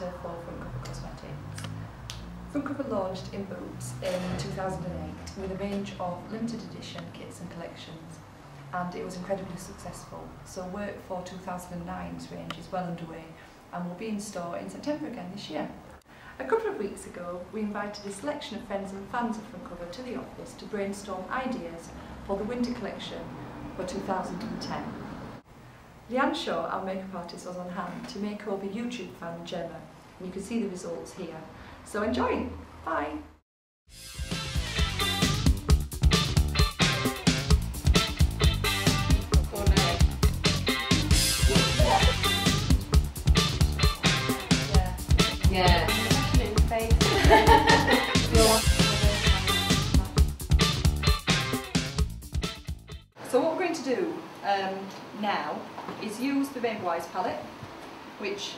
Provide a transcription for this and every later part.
editor for FrontCover Cosmetics. FrontCover launched in Boots in 2008 with a range of limited edition kits and collections, and it was incredibly successful. So work for 2009's range is well underway and will be in store in September again this year. A couple of weeks ago, we invited a selection of friends and fans of FrontCover to the office to brainstorm ideas for the winter collection for 2010. Leanne Shaw, our makeup artist, was on hand to make over YouTube fan Gemma, and you can see the results here. So enjoy! Bye! Yeah. So what we're going to do now is use the Rainbow Eyes palette, which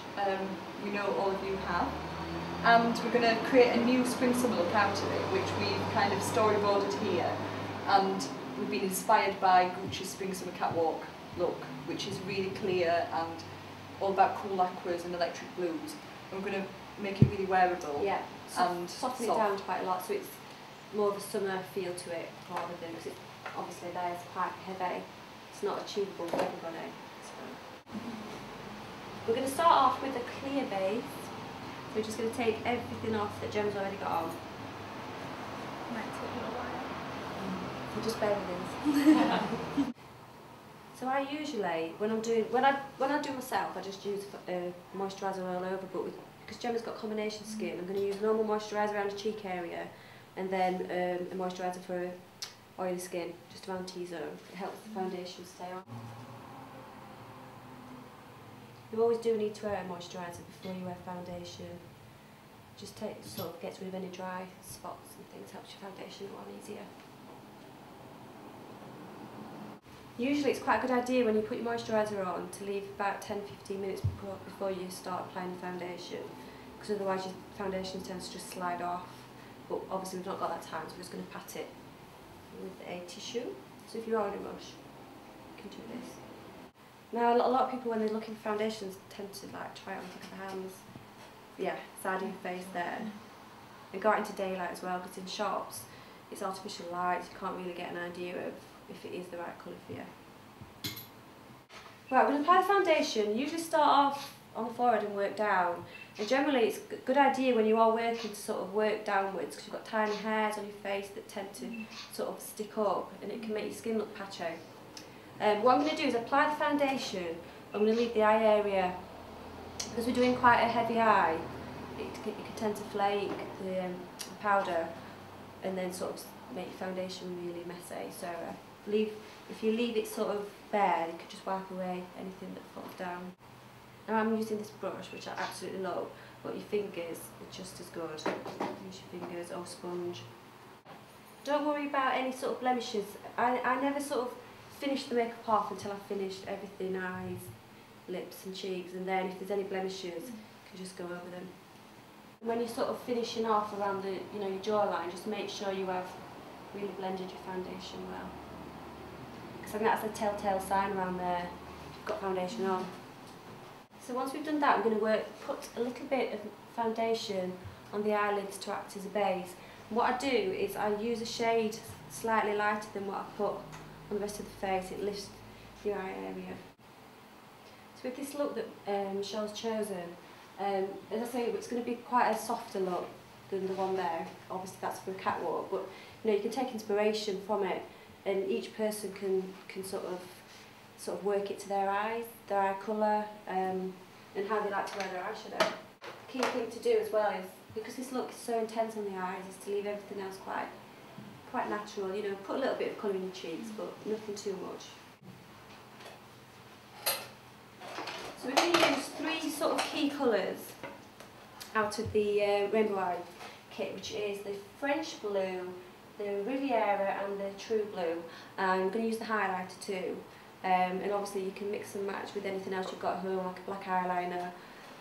we know all of you have, and we're going to create a new spring-summer look out of it, which we've kind of storyboarded here, and we've been inspired by Gucci's spring-summer catwalk look, which is really clear and all about cool aquas and electric blues, and we're going to make it really wearable. Yeah, and soften it down quite a lot, so it's more of a summer feel to it rather than, because obviously there's quite heavy. It's not achievable for everybody. So. We're going to start off with a clear base. So we're just going to take everything off that Gemma's already got on. Might take a little while. So just bear with us. So I usually, when I do myself, I just use moisturiser all over, but because Gemma's got combination skin, I'm going to use normal moisturiser around the cheek area, and then a moisturiser for oily skin, just around T-zone. It helps the foundation stay on. You always do need to wear a moisturiser before you wear foundation. Just sort of gets rid of any dry spots and things, helps your foundation go on easier. Usually it's quite a good idea when you put your moisturiser on to leave about 10-15 minutes before you start applying the foundation, because otherwise your foundation tends to just slide off. But obviously we've not got that time, so we're just going to pat it with a tissue. So if you are in a rush, you can do this. Now a lot of people when they're looking for foundations tend to like try it on the their hands. Yeah, side of your face there. And go out into daylight as well, because in shops it's artificial light, so you can't really get an idea of if it is the right colour for you. Right, we're going to apply the foundation. Usually start off on the forehead and work down. And generally it's a good idea when you are working to sort of work downwards, because you've got tiny hairs on your face that tend to sort of stick up, and it can make your skin look patchy. What I'm going to do is apply the foundation. I'm going to leave the eye area, because we're doing quite a heavy eye, it can tend to flake the powder and then sort of make your foundation really messy. So if you leave it sort of bare, you could just wipe away anything that falls down. Now I'm using this brush, which I absolutely love, but your fingers are just as good. Use your fingers or sponge. Don't worry about any sort of blemishes. I never sort of finish the makeup off until I've finished everything, eyes, lips and cheeks, and then if there's any blemishes, you can just go over them. When you're sort of finishing off around the, your jawline, just make sure you have really blended your foundation well. Because I think that's a telltale sign around there if you've got foundation on. So once we've done that, we're going to put a little bit of foundation on the eyelids to act as a base. And what I do is I use a shade slightly lighter than what I put on the rest of the face. It lifts the eye area. So with this look that Shaw's chosen, as I say, it's going to be quite a softer look than the one there. Obviously that's for a catwalk, but you can take inspiration from it, and each person can sort of work it to their eyes, their eye colour, and how they like to wear their eyeshadow. The key thing to do as well is, because this look is so intense on the eyes, is to leave everything else quite natural. Put a little bit of colour in your cheeks, but nothing too much. So we're going to use 3 sort of key colours out of the Rainbow Eye kit, which is the French Blue, the Riviera and the True Blue. I'm going to use the highlighter too. And obviously you can mix and match with anything else you've got at home, like a black eyeliner,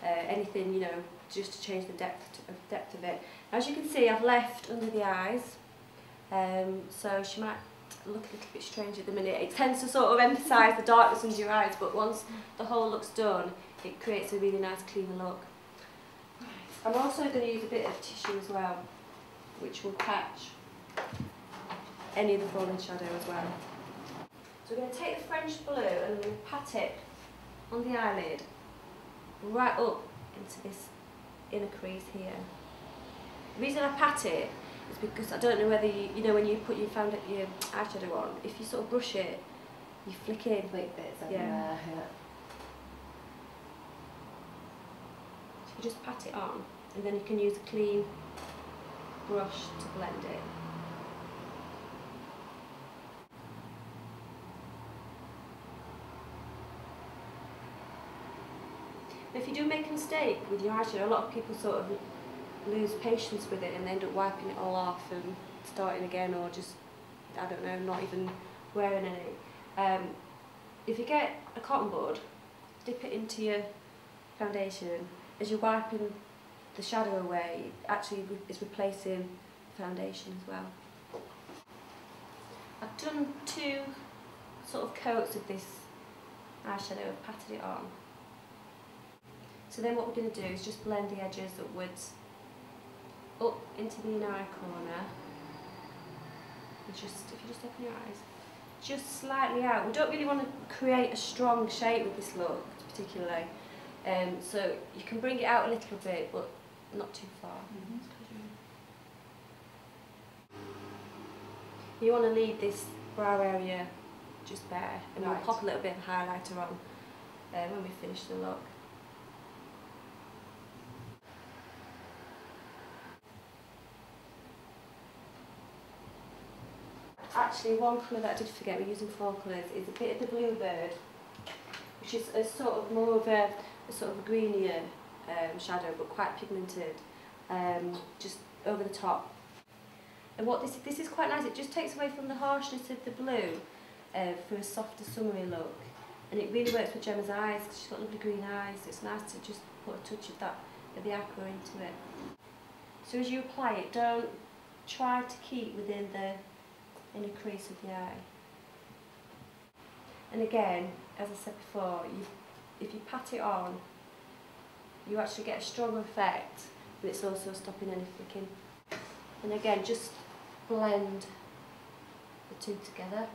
anything, just to change the depth of it. As you can see, I've left under the eyes, so she might look a little bit strange at the minute. It tends to sort of emphasise the darkness under your eyes, but once the whole look's done, it creates a really nice cleaner look. I'm also going to use a bit of tissue as well, which will catch any of the falling shadow as well. So we're going to take the French blue and we're going to pat it on the eyelid right up into this inner crease here. The reason I pat it is because I don't know whether you know when you put your eyeshadow on, if you sort of brush it, you flick in. Flick bits everywhere, yeah. So you just pat it on, and then you can use a clean brush to blend it. If you do make a mistake with your eyeshadow, a lot of people sort of lose patience with it and they end up wiping it all off and starting again, or just, I don't know, not even wearing any. If you get a cotton bud, dip it into your foundation. As you're wiping the shadow away, it actually is replacing the foundation as well. I've done 2 sort of coats of this eyeshadow, I've patted it on. So then what we're going to do is just blend the edges upwards, up into the inner eye corner, and just, if you just open your eyes, just slightly out. We don't really want to create a strong shape with this look particularly, so you can bring it out a little bit but not too far. You want to leave this brow area just bare, and we'll pop a little bit of highlighter on when we finish the look. Actually, one colour that I did forget, we're using 4 colours, is a bit of the Bluebird, which is a sort of more of a sort of a greenier shadow, but quite pigmented, just over the top. And what this is quite nice, it just takes away from the harshness of the blue for a softer summery look. And it really works with Gemma's eyes, because she's got lovely green eyes, so it's nice to just put a touch of that, of the aqua into it. So as you apply it, don't try to keep within the inner crease of the eye. And again, as I said before, if you pat it on, you actually get a stronger effect, but it's also stopping any flicking. And again, just blend the 2 together.